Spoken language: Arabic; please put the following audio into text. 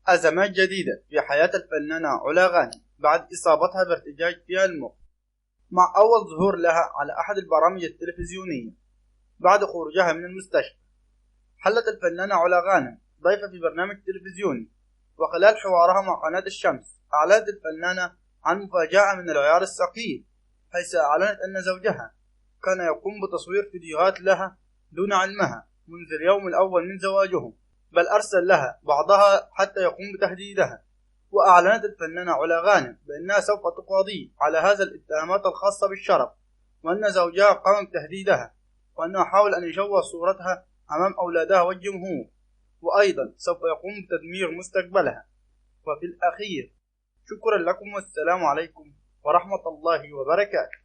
أزمات جديدة في حياة الفنانة علا غانم بعد إصابتها بارتجاج في المخ، مع أول ظهور لها على أحد البرامج التلفزيونية بعد خروجها من المستشفى. حلت الفنانة علا غانم ضيفة في برنامج تلفزيوني، وخلال حوارها مع قناة الشمس أعلنت الفنانة عن مفاجأة من العيار الثقيل، حيث أعلنت أن زوجها كان يقوم بتصوير فيديوهات لها دون علمها منذ اليوم الأول من زواجهم، بل أرسل لها بعضها حتى يقوم بتهديدها. وأعلنت الفنانة علا غانم بأنها سوف تقاضيه على هذا الاتهامات الخاصة بالشرف، وأن زوجها قام بتهديدها، وأنه حاول أن يشوه صورتها أمام أولادها والجمهور، وأيضا سوف يقوم بتدمير مستقبلها. وفي الأخير، شكرا لكم والسلام عليكم ورحمة الله وبركاته.